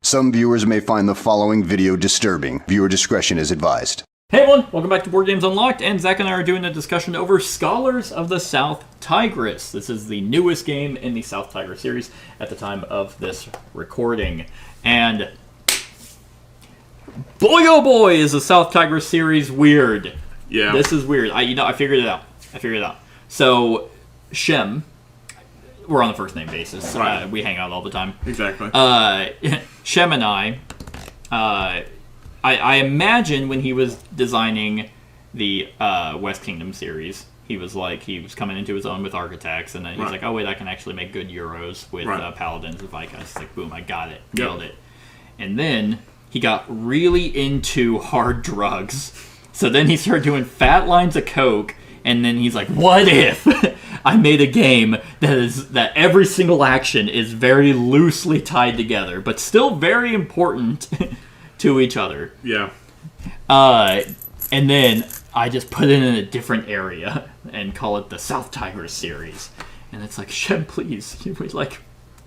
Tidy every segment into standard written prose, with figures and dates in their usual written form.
Some viewers may find the following video disturbing. Viewer discretion is advised. Hey everyone, welcome back to Board Games Unlocked, and Zach and I are doing a discussion over Scholars of the South Tigris. This is the newest game in the South Tigris series at the time of this recording. And boy oh boy is the South Tigris series weird. Yeah. This is weird. I figured it out. So, Shem, we're on the first name basis. Right. We hang out all the time. Exactly. Shem and I imagine when he was designing the West Kingdom series, he was coming into his own with architects, and then he's like, oh wait, I can actually make good Euros with Paladins and Viscounts. Like, boom, I got it. Nailed it. And then he got really into hard drugs. So then he started doing fat lines of coke, and then he's like, what if I made a game that every single action is very loosely tied together, but still very important to each other. Yeah. And then I just put it in a different area and call it the South Tigris series. And it's like, Shem, please,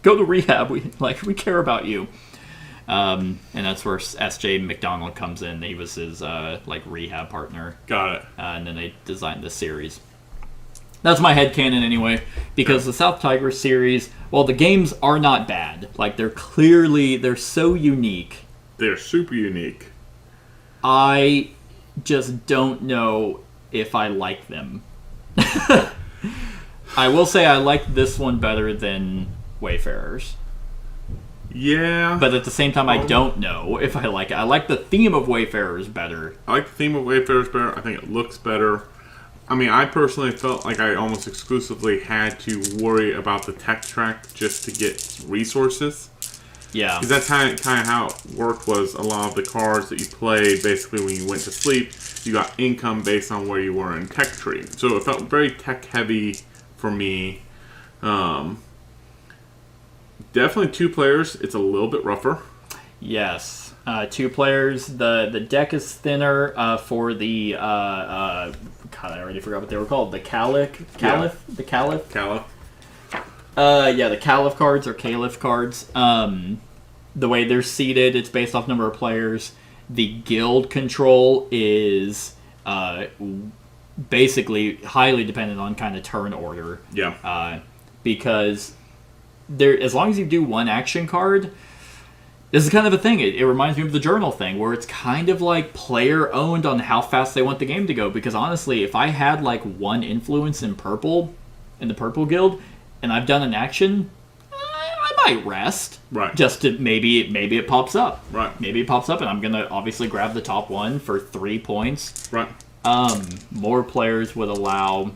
go to rehab. We care about you. And that's where S.J. McDonald comes in. He was his rehab partner. Got it. And then they designed this series. That's my headcanon anyway, because the South Tigris series, well, the games are not bad. Like, they're so unique. They're super unique. I just don't know if I like them. I will say I like this one better than Wayfarers. Yeah. But at the same time, I don't know if I like it. I like the theme of Wayfarers better. I like the theme of Wayfarers better. I think it looks better. I mean, I personally felt like I almost exclusively had to worry about the tech track just to get resources. Yeah. Because that's kind of how it worked, was a lot of the cards that you played, basically when you went to sleep, you got income based on where you were in tech tree. So it felt very tech heavy for me. Definitely 2 players. It's a little bit rougher. Yes. 2 players. The deck is thinner for the... God, I already forgot what they were called. The Caliph? Yeah. The Caliph? Caliph. The Caliph cards or Caliph cards. The way they're seated, it's based off number of players. The guild control is basically highly dependent on kind of turn order. Yeah. Because as long as you do one action card, this is kind of a thing. It reminds me of the journal thing, where it's kind of like player owned on how fast they want the game to go. Because honestly, if I had like one influence in the purple guild, and I've done an action, I might rest. Right. Just to maybe it pops up. Right. Maybe it pops up, and I'm gonna obviously grab the top one for 3 points. Right. More players would allow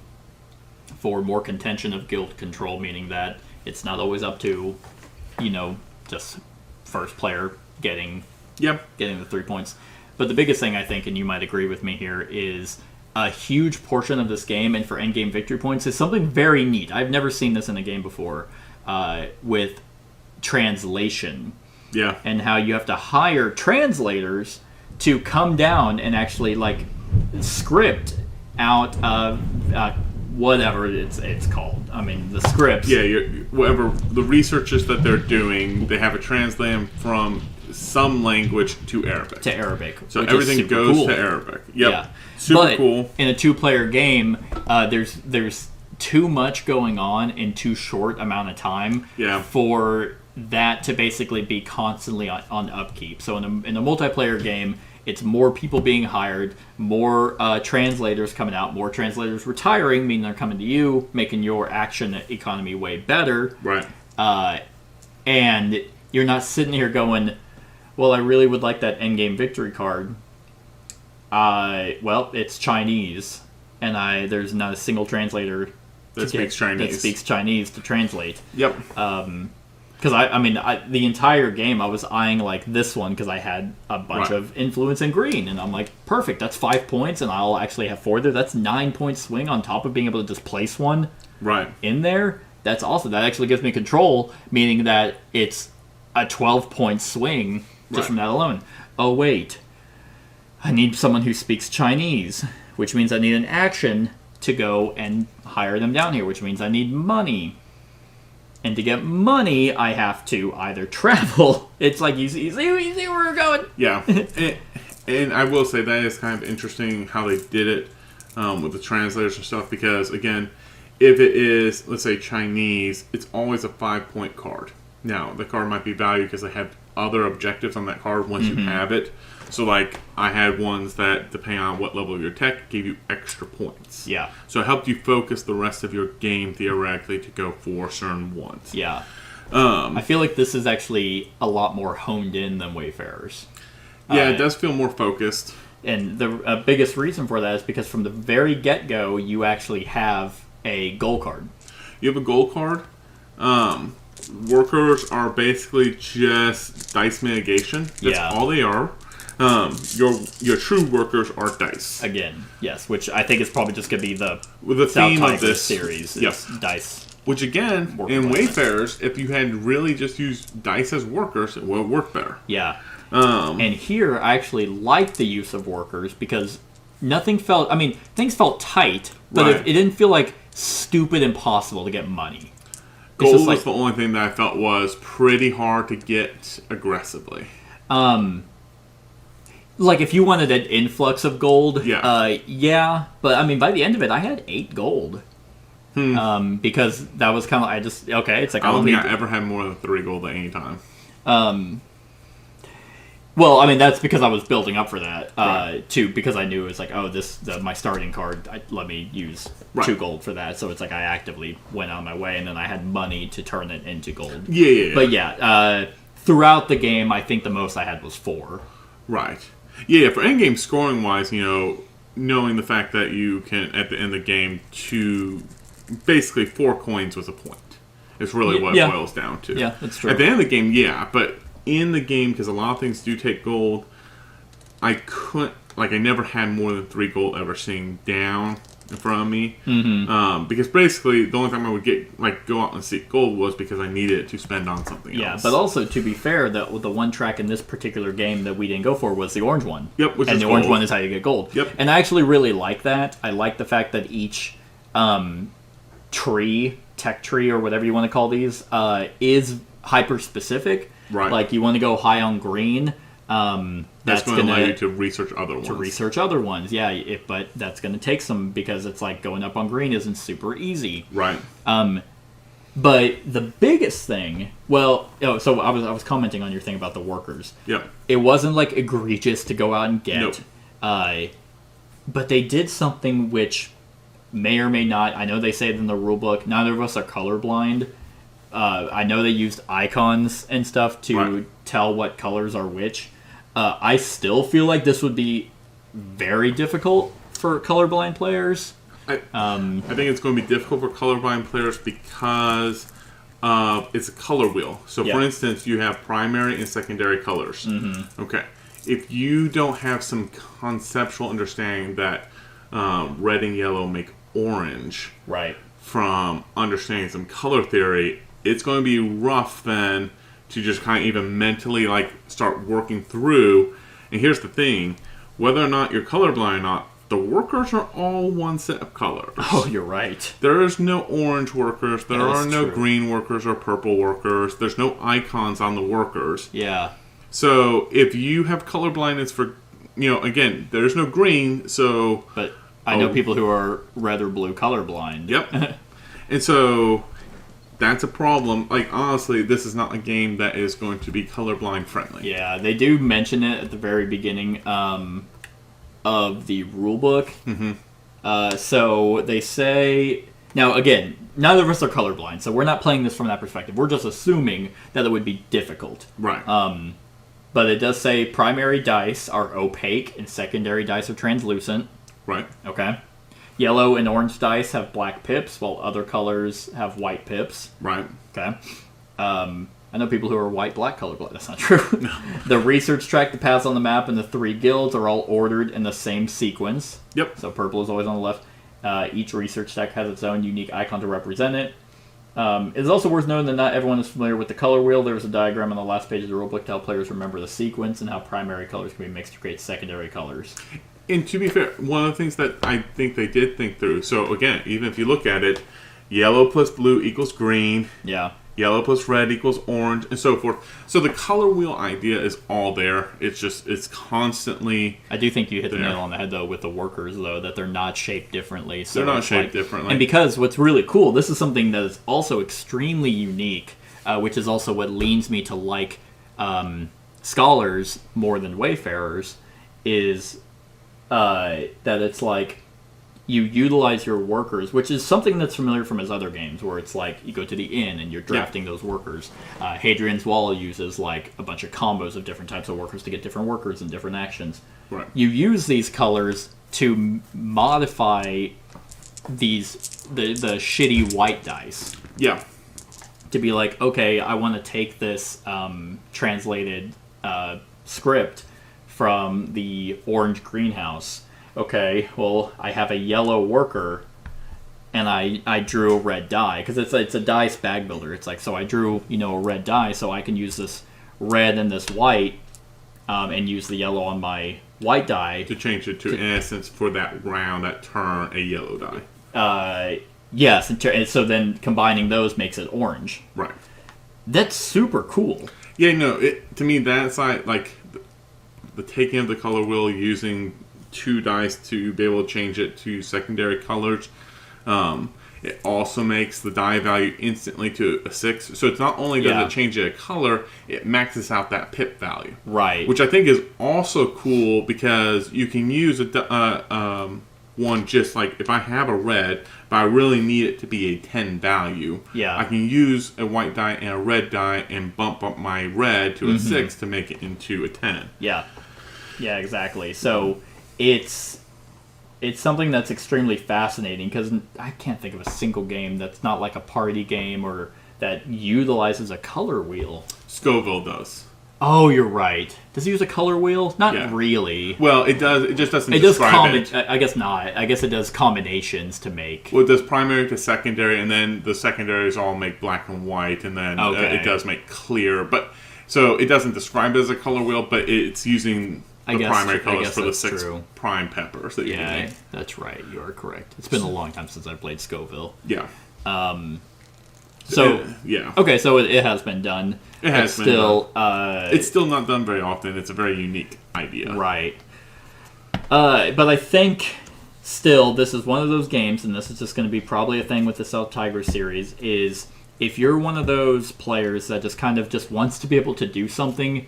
for more contention of guild control, meaning that it's not always up to, just first player getting the 3 points. But the biggest thing, I think, and you might agree with me here, is a huge portion of this game, and for endgame victory points, is something very neat. I've never seen this in a game before, with translation. Yeah. And how you have to hire translators to come down and actually, script out whatever it's called. I mean, the scripts. Yeah, whatever the researches that they're doing, they have it translated from some language to Arabic. So everything goes to Arabic. Yep. Yeah. Super cool. In a 2-player game, there's too much going on in too short amount of time for that to basically be constantly on upkeep. So in a multiplayer game, it's more people being hired, more translators coming out, more translators retiring, meaning they're coming to you, making your action economy way better. Right. And you're not sitting here going, well, I really would like that endgame victory card. Well, it's Chinese, and there's not a single translator that speaks Chinese to translate. Yep. Because the entire game I was eyeing this one because I had a bunch of influence in green, and I'm like, perfect, that's 5 points, and I'll actually have 4 there. That's 9-point swing on top of being able to just place one in there. That's awesome. That actually gives me control, meaning that it's a 12-point swing just from that alone. Oh wait, I need someone who speaks Chinese, which means I need an action to go and hire them down here, which means I need money. And to get money, I have to either travel. It's like, you see where we're going. Yeah. and I will say that is kind of interesting how they did it with the translators and stuff, because, again, if it is, let's say, Chinese, it's always a 5-point card. Now, the card might be valued because they have other objectives on that card once you have it. So, like, I had ones that, depending on what level of your tech, gave you extra points. Yeah. So it helped you focus the rest of your game, theoretically, to go for certain ones. Yeah. I feel like this is actually a lot more honed in than Wayfarers. Yeah, it does feel more focused. And the biggest reason for that is because from the very get-go, you actually have a goal card. You have a goal card. Workers are basically just dice mitigation. That's all they are. Your true workers are dice. Again, yes, which I think is probably just going to be the theme Tigris of this series. Is dice. Which again, in Wayfarers, if you had really just used dice as workers, it would have worked better. Yeah. And here, I actually like the use of workers because nothing felt... I mean, things felt tight, but it didn't feel like stupid impossible to get money. Gold was the only thing that I felt was pretty hard to get aggressively. Like, if you wanted an influx of gold, yeah. But, I mean, by the end of it, I had 8 gold. Because that was kind of... it's like... I don't think I ever had more than 3 gold at any time. Well, I mean, that's because I was building up for that, too, because I knew it was like, my starting card, let me use 2 gold for that, so it's like I actively went on my way, and then I had money to turn it into gold. Yeah. But throughout the game, I think the most I had was 4. Right. Yeah, for endgame scoring-wise, knowing the fact that you can, at the end of the game, to basically 4 coins was a point. It's really what it boils down to. Yeah, that's true. At the end of the game, but in the game, because a lot of things do take gold, I never had more than 3 gold ever sitting down in front of me. Because basically, the only time I would go out and seek gold was because I needed it to spend on something else. Yeah, but also, to be fair, the one track in this particular game that we didn't go for was the orange one. Yep, and the orange one is how you get gold. Yep. And I actually really like that. I like the fact that each tech tree, or whatever you want to call these, is hyper-specific. Right. Like, you want to go high on green. That's going to allow you to research other ones. Yeah. But that's going to take some, because it's like going up on green isn't super easy. Right. But the biggest thing, so I was commenting on your thing about the workers. Yep. It wasn't like egregious to go out and get. Nope. But they did something which may or may not. I know they say it in the rulebook. Neither of us are colorblind. I know they used icons and stuff to tell what colors are which. I still feel like this would be very difficult for colorblind players. I think it's going to be difficult for colorblind players because it's a color wheel. So, for instance, you have primary and secondary colors. Okay. If you don't have some conceptual understanding that red and yellow make orange, from understanding some color theory, it's going to be rough then to just kind of even mentally start working through. And here's the thing, whether or not you're colorblind or not, the workers are all one set of colors. Oh, you're right. There is no orange workers, there are no green workers or purple workers, there's no icons on the workers. Yeah. So if you have colorblindness for, again, there's no green, so... But I know people who are red or blue colorblind. Yep. And so... that's a problem. Honestly, this is not a game that is going to be colorblind friendly. Yeah, they do mention it at the very beginning of the rulebook. So they say... Now, again, neither of us are colorblind, so we're not playing this from that perspective. We're just assuming that it would be difficult. Right. But it does say primary dice are opaque and secondary dice are translucent. Right. Okay. Yellow and orange dice have black pips, while other colors have white pips. Right. Okay. I know people who are white-black colorblind. That's not true. The research track, the paths on the map, and the 3 guilds are all ordered in the same sequence. Yep. So purple is always on the left. Each research stack has its own unique icon to represent it. It's also worth noting that not everyone is familiar with the color wheel. There's a diagram on the last page of the rulebook to help players remember the sequence and how primary colors can be mixed to create secondary colors. And to be fair, one of the things that I think they did think through, so again, even if you look at it, yellow plus blue equals green. Yeah. Yellow plus red equals orange, and so forth. So the color wheel idea is all there. It's constantly. I do think you hit there. the nail on the head though with the workers though, that they're not shaped differently. So they're not shaped differently. And because what's really cool, this is something that is also extremely unique, which is also what leads me to like scholars more than wayfarers, is that it's like you utilize your workers, which is something that's familiar from his other games, where it's like you go to the inn and you're drafting those workers. Hadrian's Wall uses like a bunch of combos of different types of workers to get different workers and different actions. Right. You use these colors to modify the shitty white dice. Yeah. To be like, okay, I want to take this translated script from the orange greenhouse. Okay, well, I have a yellow worker, and I drew a red die, because it's a dice bag builder. It's like, so I drew, a red die, so I can use this red and this white, and use the yellow on my white die. To change it to, in essence, for that round, that turn, a yellow die. Yes, and so then combining those makes it orange. Right. That's super cool. Yeah, no, to me, that's like the taking of the color wheel, using 2 dice to be able to change it to secondary colors. It also makes the die value instantly to a 6. So it's not only does it change it a color, it maxes out that pip value. Right. Which I think is also cool, because you can use one just like, if I have a red, but I really need it to be a 10 value, I can use a white die and a red die and bump up my red to a 6 to make it into a 10. Yeah. Yeah, exactly. So it's something that's extremely fascinating, because I can't think of a single game that's not like a party game or that utilizes a color wheel. Scoville does. Oh, you're right. Does he use a color wheel? Not really. Well, it does. It just doesn't it does describe it. I guess not. I guess it does combinations to make. Well, it does primary to secondary, and then the secondaries all make black and white, and then it does make clear. But so it doesn't describe it as a color wheel, but it's using the primary colors for the 6 prime peppers that you can make. That's right. You are correct. It's been a long time since I played Scoville. Yeah. So yeah. Okay, so it has been done. It has been done. It's still not done very often. It's a very unique idea. Right. But I think still this is one of those games, and this is just going to be probably a thing with the South Tigris series, is if you're one of those players that just kind of just wants to be able to do something,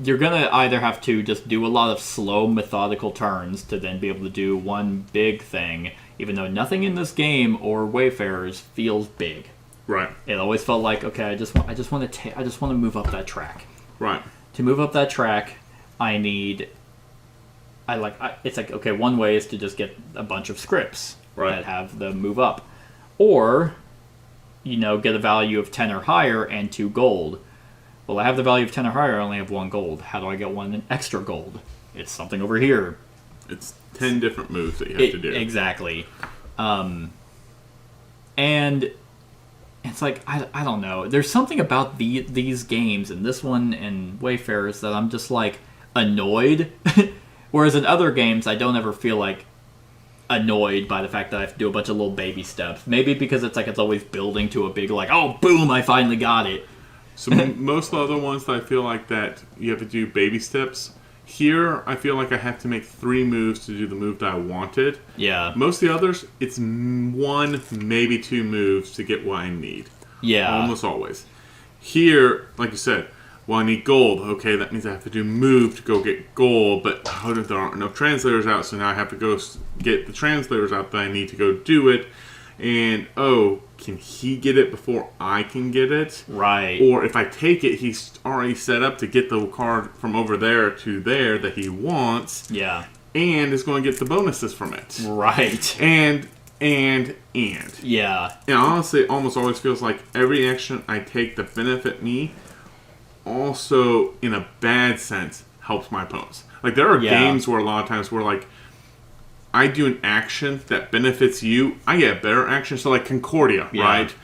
you're going to either have to just do a lot of slow, methodical turns to then be able to do one big thing, even though nothing in this game or Wayfarers feels big. Right. It always felt like, okay, I just want to move up that track. Right. To move up that track, it's like, okay, one way is to just get a bunch of scripts that have the move up, or get a value of 10 or higher and 2 gold. Well, I have the value of 10 or higher, I only have 1 gold. How do I get 1 extra gold? It's something over here. It's 10 different moves that you have to do. Exactly. And it's like, I don't know. There's something about these games, and this one and Wayfarers, that I'm just like annoyed. Whereas in other games, I don't ever feel like annoyed by the fact that I have to do a bunch of little baby steps. Maybe because it's like it's always building to a big, like, oh, boom, I finally got it. So most of the other ones that I feel like that you have to do baby steps. Here, I feel like I have to make 3 moves to do the move that I wanted. Yeah. Most of the others, it's 1, maybe 2 moves to get what I need. Yeah. Almost always. Here, like you said, well, I need gold. Okay, that means I have to do move to go get gold, but there aren't enough translators out, so now I have to go get the translators out that I need to go do it. And, can he get it before I can get it? Right. Or if I take it, he's already set up to get the card from over there to there that he wants. Yeah. And is going to get the bonuses from it. Right. And. Yeah. And honestly, it almost always feels like every action I take that benefit me also, in a bad sense, helps my opponents. Like, there are games where a lot of times where, like, I do an action that benefits you, I get a better action. So, like Concordia, right?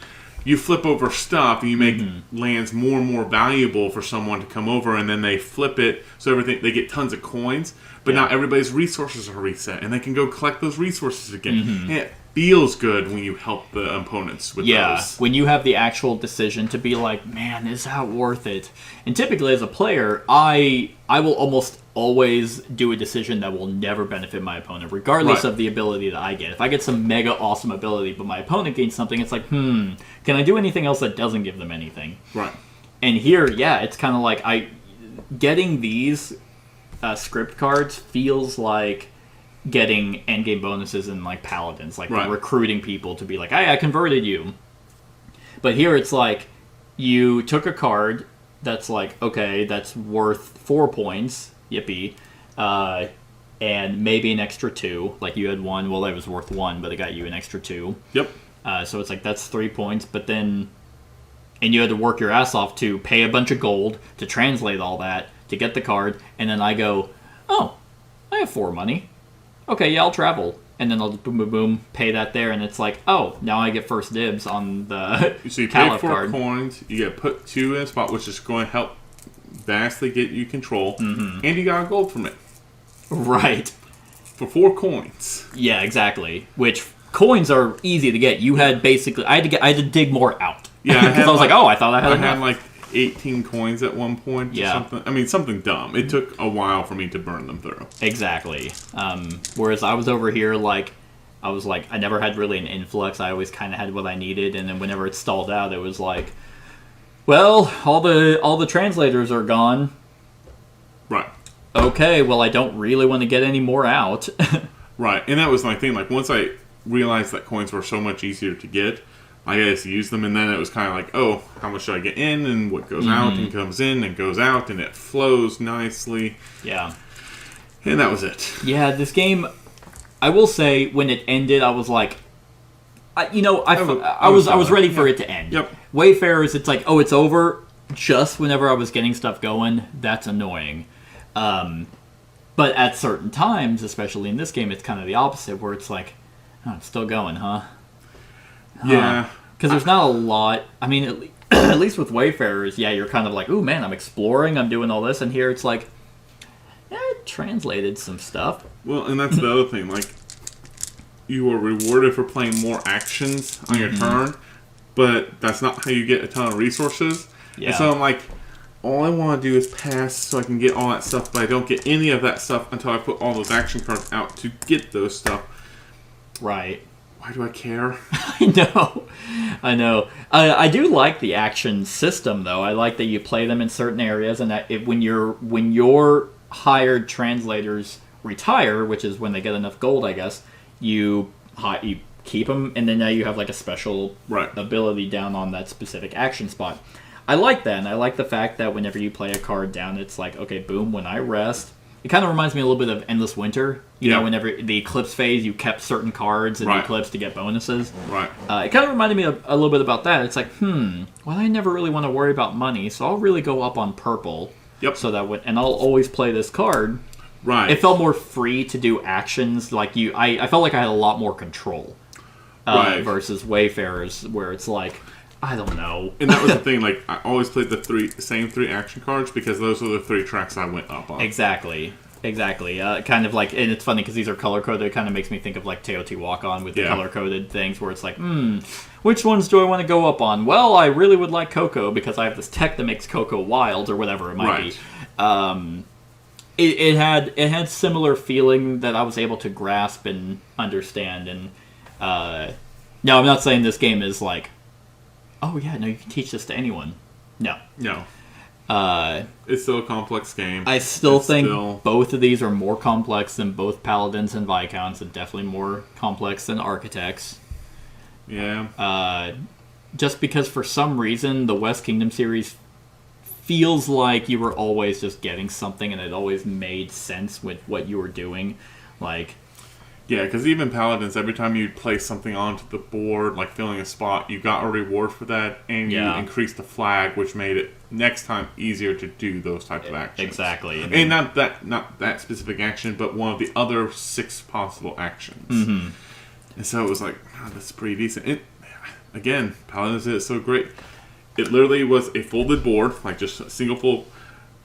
You flip over stuff and you make lands more and more valuable for someone to come over, and then they flip it so they get tons of coins. But now everybody's resources are reset, and they can go collect those resources again. And feels good when you help the opponents with those. When you have the actual decision to be like, man, is that worth it? And typically as a player, I will almost always do a decision that will never benefit my opponent, regardless of the ability that I get. If I get some mega awesome ability, but my opponent gains something, it's like, can I do anything else that doesn't give them anything? Right. And here, it's kind of like getting these script cards feels like getting endgame bonuses in like Paladins, like recruiting people to be like, hey, I converted you. But here it's like you took a card that's like, okay, that's worth 4 points, yippee, and maybe an extra 2. Like you had 1, well, that was worth 1, but it got you an extra 2. Yep. So it's like that's 3 points, but then, and you had to work your ass off to pay a bunch of gold to translate all that to get the card, and then I go, oh, I have 4 money. Okay, yeah, I'll travel. And then I'll just boom, boom, boom, pay that there, and it's like, oh, now I get first dibs on the so you Caliph pay 4 card. coins, you get put 2 in a spot, which is going to help vastly get you control, and you got gold from it. Right. For 4 coins. Yeah, exactly. Which, coins are easy to get. You had basically, I had to dig more out. Yeah, because I was like, oh, I thought I had enough. I had like 18 coins at one point or something. I mean, something dumb. It took a while for me to burn them through. Exactly. Whereas I was over here, like, I was like, I never had really an influx. I always kind of had what I needed, and then whenever it stalled out, it was like, well, all the translators are gone. Right. Okay, well, I don't really want to get any more out. Right, and that was my thing. Like, once I realized that coins were so much easier to get, I just used them, and then it was kind of like, oh, how much should I get in, and what goes out, and comes in, and goes out, and it flows nicely. Yeah. And that was it. Yeah, this game, I will say, when it ended, I was like, I was ready for it to end. Yep. Wayfarers, it's like, oh, it's over just whenever I was getting stuff going. That's annoying. But at certain times, especially in this game, it's kind of the opposite, where it's like, oh, it's still going, huh? Yeah. Because there's not a lot. I mean, at least with Wayfarers, you're kind of like, ooh, man, I'm exploring, I'm doing all this. And here it's like, I translated some stuff. Well, and that's the other thing. Like, you are rewarded for playing more actions on your turn, but that's not how you get a ton of resources. Yeah. And so I'm like, all I want to do is pass so I can get all that stuff, but I don't get any of that stuff until I put all those action cards out to get those stuff. Right. Why do I care? I know. I do like the action system, though. I like that you play them in certain areas, and that when your hired translators retire, which is when they get enough gold, I guess, you keep them, and then now you have like a special ability down on that specific action spot. I like that, and I like the fact that whenever you play a card down, it's like, okay, boom, when I rest. It kind of reminds me a little bit of Endless Winter. You know, whenever the Eclipse phase, you kept certain cards in the Eclipse to get bonuses. Right. It kind of reminded me a little bit about that. It's like, well, I never really want to worry about money, so I'll really go up on purple. Yep. So that and I'll always play this card. Right. It felt more free to do actions. Like I felt like I had a lot more control. Versus Wayfarers, where it's like, I don't know. And that was the thing. Like, I always played the same three action cards because those are the 3 tracks I went up on. Exactly. Kind of like, and it's funny because these are color coded. It kind of makes me think of like Teotihuacan with the color coded things, where it's like, which ones do I want to go up on? Well, I really would like Cocoa because I have this tech that makes Cocoa wild, or whatever it might be. It had similar feeling that I was able to grasp and understand. And no, I'm not saying this game is like, oh yeah, no, you can teach this to anyone. No. It's still a complex game. I still think both of these are more complex than both Paladins and Viscounts, and definitely more complex than Architects. Yeah. Just because for some reason the West Kingdom series feels like you were always just getting something, and it always made sense with what you were doing. Like, yeah, because even Paladins, every time you place something onto the board, like filling a spot, you got a reward for that, and you increased the flag, which made it next time easier to do those types of actions. Exactly. And not that specific action, but one of the other 6 possible actions. And so it was like, oh, that's pretty decent. Again, Paladins did it so great. It literally was a folded board, like just a single fold.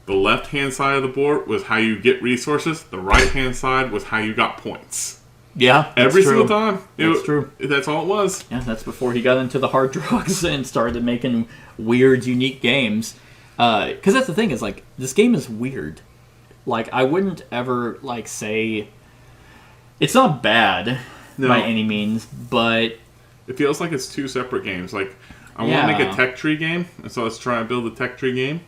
The left-hand side of the board was how you get resources. The right-hand side was how you got points. Yeah, every true. single time. That's true. That's all it was. Yeah, that's before he got into the hard drugs and started making weird, unique games. Because that's the thing is, like, this game is weird. Like, I wouldn't ever, like, say... It's not bad by any means, but... It feels like it's two separate games. Like, I want to make a tech tree game, and so let's try and build a tech tree game.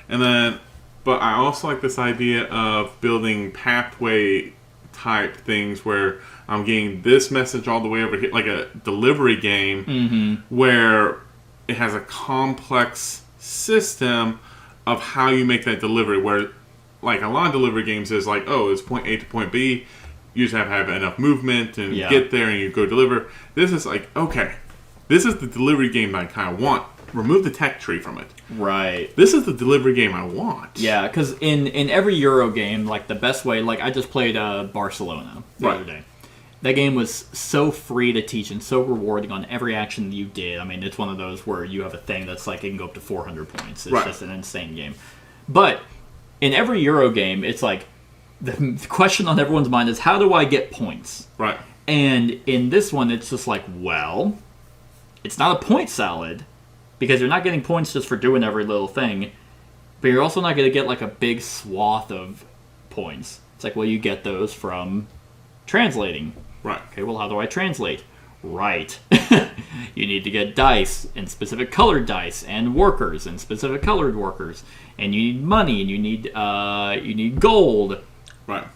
And then... But I also like this idea of building pathway type things where I'm getting this message all the way over here, like a delivery game where it has a complex system of how you make that delivery. Where, like, a lot of delivery games is like, oh, it's point A to point B. You just have to have enough movement and get there and you go deliver. This is like, okay, this is the delivery game that I kind of want. Remove the tech tree from it. Right. This is the delivery game I want. Yeah, because in every Euro game, like, the best way... Like, I just played Barcelona the other day. That game was so free to teach and so rewarding on every action that you did. I mean, it's one of those where you have a thing that's like, it can go up to 400 points. It's just an insane game. But in every Euro game, it's like, the question on everyone's mind is, how do I get points? Right. And in this one, it's just like, well, it's not a point salad. Because you're not getting points just for doing every little thing, but you're also not going to get like a big swath of points. It's like, well, you get those from translating. Right. Okay, well, how do I translate? Right. You need to get dice, and specific colored dice, and workers, and specific colored workers, and you need money, and you need gold. Right.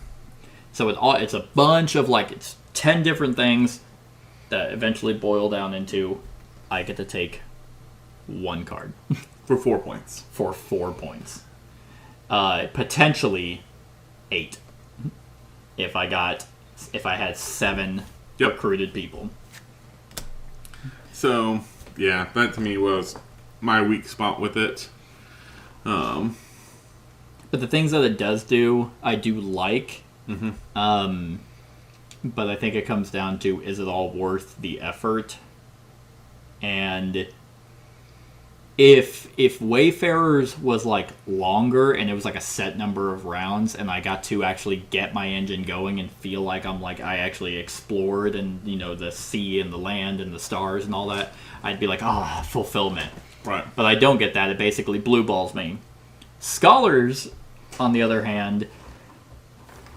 So it's a bunch of, like, it's 10 different things that eventually boil down into, I get to take one card. For 4 points. For 4 points. Potentially 8. If I had 7 recruited people. So, yeah, that to me was my weak spot with it. But the things that it does do, I do like. But I think it comes down to, is it all worth the effort? And if Wayfarers was like longer and it was like a set number of rounds and I got to actually get my engine going and feel like I actually explored and, you know, the sea and the land and the stars and all that, I'd be like, oh, fulfillment. Right. But I don't get that. It basically blue balls me. Scholars, on the other hand,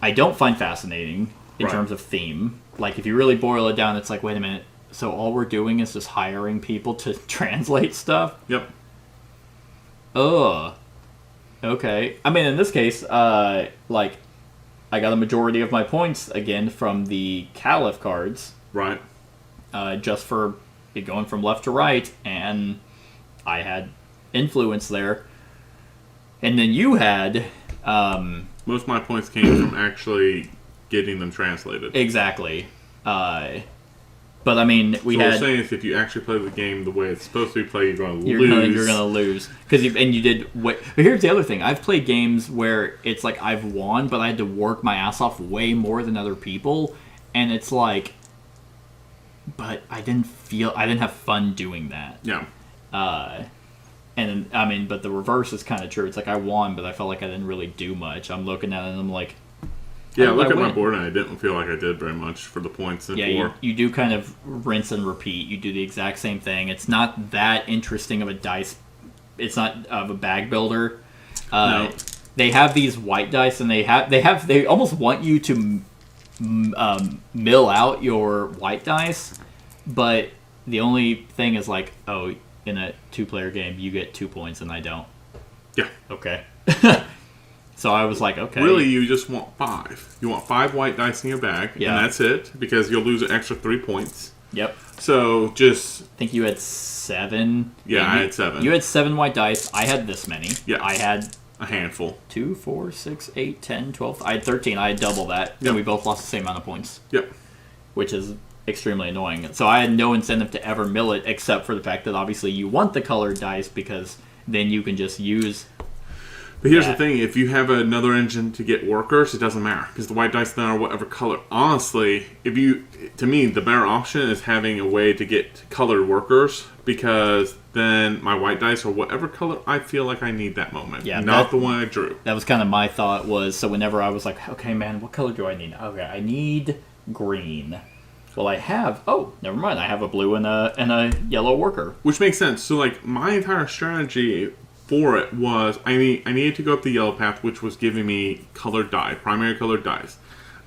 I don't find fascinating in terms of theme. Like, if you really boil it down, it's like, wait a minute, so all we're doing is just hiring people to translate stuff? Yep. Okay. I mean, in this case, like, I got a majority of my points, again, from the Caliph cards. Right. Just for it going from left to right, and I had influence there. And then you had... most of my points came from actually getting them translated. Exactly. But I mean, What we're saying is, if you actually play the game the way it's supposed to be played, you're going to lose. You're going to lose because you did. But here's the other thing: I've played games where it's like I've won, but I had to work my ass off way more than other people, and it's like, but I didn't have fun doing that. Yeah. And I mean, but the reverse is kind of true. It's like I won, but I felt like I didn't really do much. I'm looking at it and I'm like, yeah, I look at my board and I didn't feel like I did very much for the points. Yeah, you do kind of rinse and repeat. You do the exact same thing. It's not that interesting of a dice. It's not of a bag builder. No. They have these white dice, and they almost want you to mill out your white dice, but the only thing is like, oh, in a 2-player game, you get 2 points and I don't. Yeah. Okay. So I was like, okay. Really, you just want 5. You want 5 white dice in your bag, and that's it, because you'll lose an extra 3 points. Yep. So just... I think you had 7. Yeah, I had 7. You had 7 white dice. I had this many. Yeah. I had... a handful. 2, 4, 6, 8, 10, 12. I had 13. I had double that. Yep. And we both lost the same amount of points. Yep. Which is extremely annoying. So I had no incentive to ever mill it, except for the fact that obviously you want the colored dice, because then you can just use... But here's the thing, if you have another engine to get workers, it doesn't matter, because the white dice then are whatever color. Honestly, to me, the better option is having a way to get colored workers, because then my white dice are whatever color I feel like I need that moment, not the one I drew. That was kind of my thought was, so whenever I was like, okay, man, what color do I need? Okay, I need green. Well, I have... Oh, never mind. I have a blue and a yellow worker. Which makes sense. So, like, my entire strategy for it was I needed to go up the yellow path, which was giving me colored dye, primary colored dyes.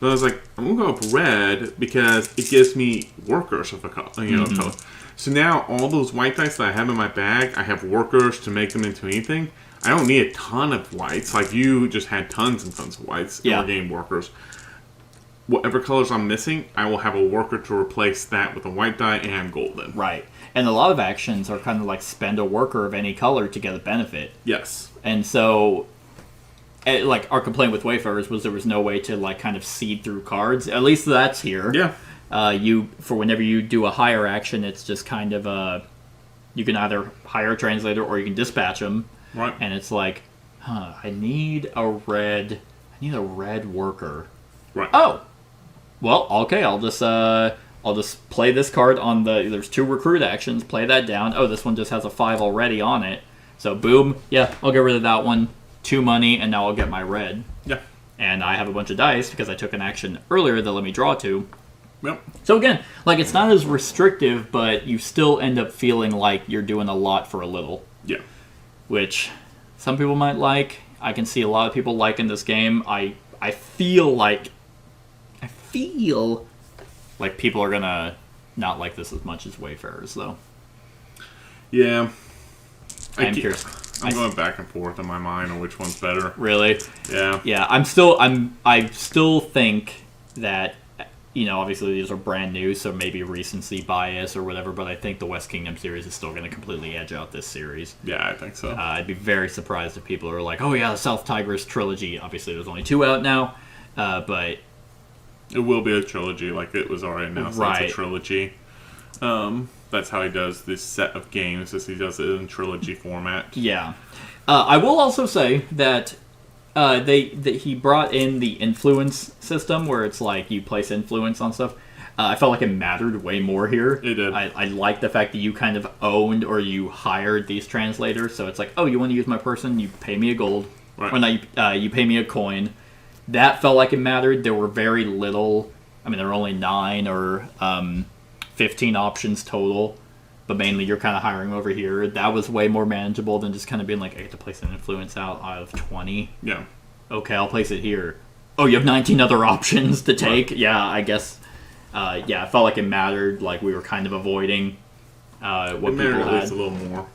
But I was like, I'm going to go up red because it gives me workers of a color, color. So now all those white dice that I have in my bag, I have workers to make them into anything. I don't need a ton of whites. Like, you just had tons and tons of whites. Yeah. Or game workers. Whatever colors I'm missing, I will have a worker to replace that with a white die and golden. Right. And a lot of actions are kind of like spend a worker of any color to get a benefit. Yes. And so, like, our complaint with Wayfarers was there was no way to, like, kind of seed through cards. At least that's here. Yeah. For whenever you do a hire action, it's just kind of you can either hire a translator or you can dispatch them. Right. And it's like, I need a red worker. Right. Oh, well, okay. I'll just play this card on there's 2 recruit actions. Play that down. Oh, this one just has a 5 already on it. So boom, yeah, I'll get rid of that one. 2 money, and now I'll get my red. Yeah. And I have a bunch of dice because I took an action earlier that let me draw 2. Yep. So again, like, it's not as restrictive, but you still end up feeling like you're doing a lot for a little. Yeah. Which some people might like. I can see a lot of people liking this game. I feel like people are gonna not like this as much as Wayfarers, though. Yeah. I'm curious. I'm going back and forth in my mind on which one's better. Really? Yeah. Yeah. I still think that, obviously these are brand new, so maybe recency bias or whatever, but I think the West Kingdom series is still going to completely edge out this series. Yeah, I think so. I'd be very surprised if people are like, oh yeah, the South Tigris trilogy. Obviously there's only 2 out now, but... It will be a trilogy, like it was already announced. Right. It's a trilogy. That's how he does this set of games, is he does it in trilogy format. Yeah. I will also say that he brought in the influence system, where it's like you place influence on stuff. I felt like it mattered way more here. It did. I like the fact that you kind of owned or you hired these translators. So it's like, oh, you want to use my person? You pay me a gold. Right. Or not, you pay me a coin. That felt like it mattered. There were very little. I mean, there were only 9 or 15 options total. But mainly you're kind of hiring over here. That was way more manageable than just kind of being like, I get to place an influence out of 20. Yeah. Okay, I'll place it here. Oh, you have 19 other options to take? Right. Yeah, I guess. Yeah, it felt like it mattered. Like we were kind of avoiding what people had. At least a little more.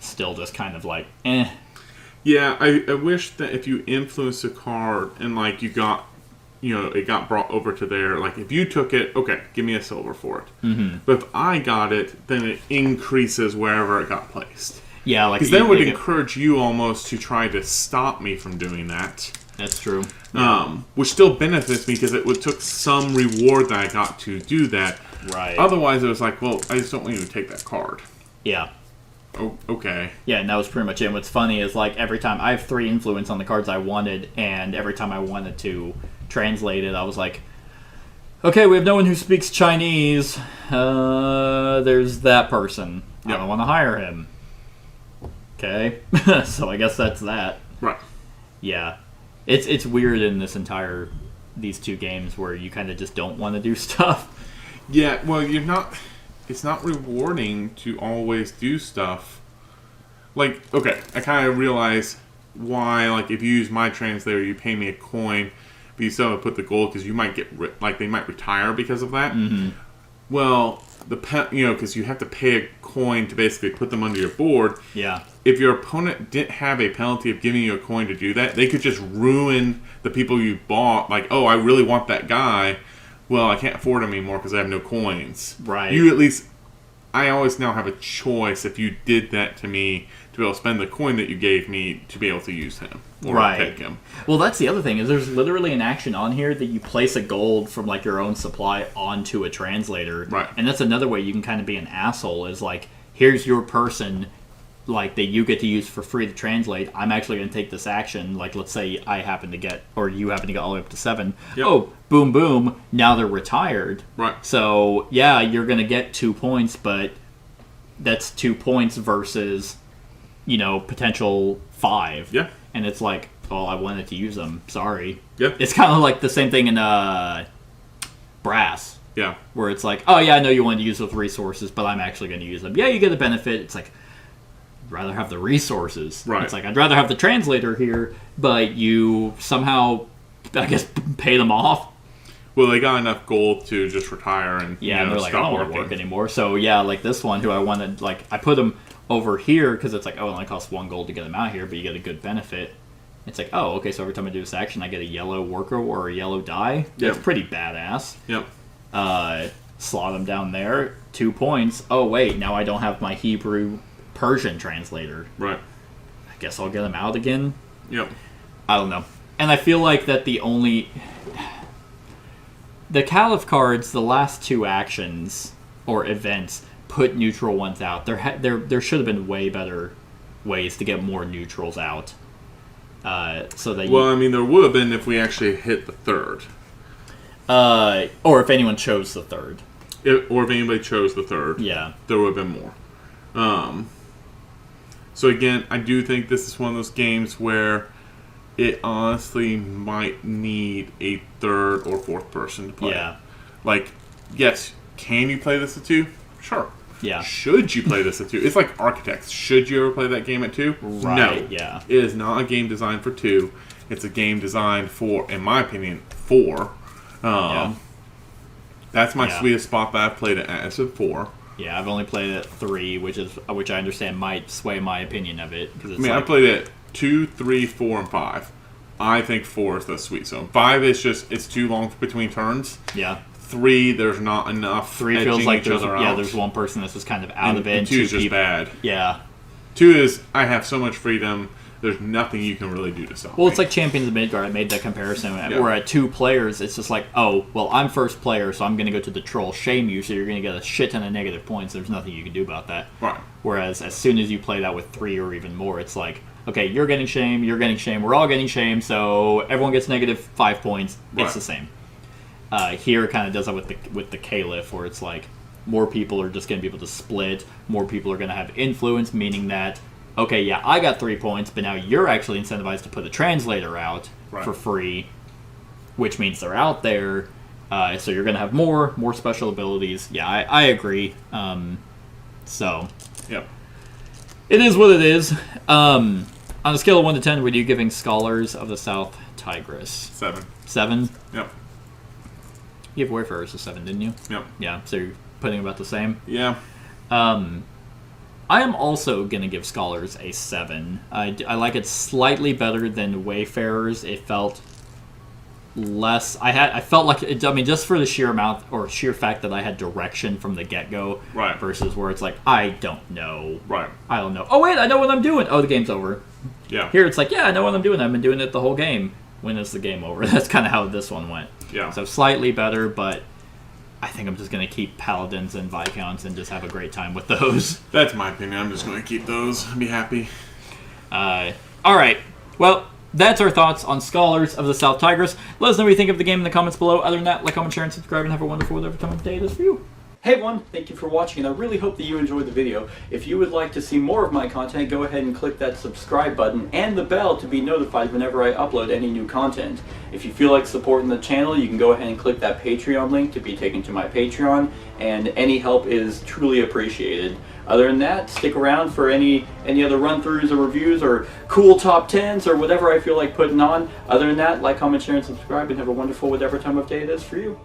Still just kind of like, eh. Yeah, I wish that if you influence a card and like you got, it got brought over to there, like if you took it, okay, give me a silver for it. Mm-hmm. But if I got it, then it increases wherever it got placed. Yeah, like because then it would encourage you almost to try to stop me from doing that. That's true. Which still benefits me because it took some reward that I got to do that. Right. Otherwise, it was like, well, I just don't want you to take that card. Yeah. Oh, okay. Yeah, and that was pretty much it. And what's funny is, like, every time I have 3 influence on the cards I wanted, and every time I wanted to translate it, I was like, okay, we have no one who speaks Chinese. There's that person. Yep. I don't want to hire him. Okay. So I guess that's that. Right. Yeah. It's weird in these 2 games where you kind of just don't want to do stuff. Yeah, well, it's not rewarding to always do stuff. Like, okay, I kind of realize why, like, if you use my translator, you pay me a coin, but you still have to put the gold because you might they might retire because of that. Mm-hmm. Well, because you have to pay a coin to basically put them under your board. Yeah. If your opponent didn't have a penalty of giving you a coin to do that, they could just ruin the people you bought. Like, oh, I really want that guy. Well, I can't afford him anymore because I have no coins. Right. I always now have a choice if you did that to me to be able to spend the coin that you gave me to be able to use him or pick him. Well, that's the other thing is there's literally an action on here that you place a gold from like your own supply onto a translator. Right. And that's another way you can kind of be an asshole is like, here's your person like that you get to use for free to translate. I'm actually going to take this action. Like, let's say I happen to get, or you happen to get all the way up to 7. Yep. Oh, boom, boom. Now they're retired. Right. So, yeah, you're going to get 2 points, but that's 2 points versus, potential 5. Yeah. And it's like, well, I wanted to use them. Sorry. Yeah. It's kind of like the same thing in brass. Yeah. Where it's like, oh yeah, I know you wanted to use those resources, but I'm actually going to use them. Yeah, you get a benefit. It's like, I'd rather have the resources. Right. It's like, I'd rather have the translator here, but you somehow, I guess, pay them off. Well, they got enough gold to just retire and and they're like, I stop don't want to work anymore. So yeah, like this one, who I wanted, like I put them over here because it's like, oh, it only costs 1 gold to get them out here, but you get a good benefit. It's like, oh, okay, so every time I do this action, I get a yellow worker or a yellow die. That's pretty badass. Yep. Slot them down there, 2 points. Oh wait, now I don't have my Hebrew Persian translator. Right. I guess I'll get them out again. Yep. I don't know. And I feel like that the Caliph cards, the last 2 actions or events put neutral ones out. There should have been way better ways to get more neutrals out. So that I mean, there would have been if we actually hit the 3rd. Or if anyone chose the 3rd. Or if anybody chose the 3rd. Yeah. There would have been more. So again, I do think this is one of those games where it honestly might need a 3rd or 4th person to play. Yeah. Like, yes, can you play this at 2? Sure. Yeah. Should you play this at 2? It's like Architects. Should you ever play that game at 2? Right, no. yeah. It is not a game designed for 2. It's a game designed for, in my opinion, 4. That's my sweetest spot that I've played it at. It's a 4. Yeah, I've only played it at 3, which I understand might sway my opinion of it. I mean, I played it 2, 3, 4, and 5. I think 4 is the sweet zone. 5 is just, it's too long between turns. Yeah. 3, there's not enough. 3 feels like there's one person that's just kind of out of it. And 2 is just bad. Yeah. 2 is, I have so much freedom, there's nothing you can really do to stop me. Well, it's like Champions of Midgard. I made that comparison. Where at 2 players, it's just like, oh, well, I'm first player, so I'm going to go to the troll, shame you, so you're going to get a shit ton of negative points. There's nothing you can do about that. Right. Whereas as soon as you play that with 3 or even more, it's like, okay, you're getting shame, we're all getting shame, so everyone gets negative 5 points. It's the same. Here it kind of does that with the Caliph, where it's like more people are just going to be able to split, more people are going to have influence, meaning that, okay, yeah, I got 3 points, but now you're actually incentivized to put the translator out for free, which means they're out there, so you're going to have more special abilities. Yeah, I agree. So, yep. It is what it is. On a scale of 1 to 10, what are you giving Scholars of the South Tigris? 7. 7? Yep. You gave Wayfarers a 7, didn't you? Yep. Yeah, so you're putting about the same? Yeah. I am also going to give Scholars a 7. I like it slightly better than Wayfarers. It felt less... I felt like... just for the sheer amount or sheer fact that I had direction from the get-go. Right. Versus where it's like, I don't know. Right. I don't know. Oh, wait, I know what I'm doing. Oh, the game's over. Yeah. Here it's like, yeah, I know what I'm doing. I've been doing it the whole game. When is the game over? That's kind of how this one went. Yeah. So slightly better, but I think I'm just going to keep Paladins and Viscounts and just have a great time with those. That's my opinion. I'm just going to keep those and be happy. All right. Well, that's our thoughts on Scholars of the South Tigris. Let us know what you think of the game in the comments below. Other than that, like, comment, share, and subscribe, and have a wonderful whatever time of day it is for you. Hey everyone, thank you for watching, and I really hope that you enjoyed the video. If you would like to see more of my content, go ahead and click that subscribe button and the bell to be notified whenever I upload any new content. If you feel like supporting the channel, you can go ahead and click that Patreon link to be taken to my Patreon, and any help is truly appreciated. Other than that, stick around for any other run-throughs or reviews or cool top 10s or whatever I feel like putting on. Other than that, like, comment, share, and subscribe, and have a wonderful whatever time of day it is for you.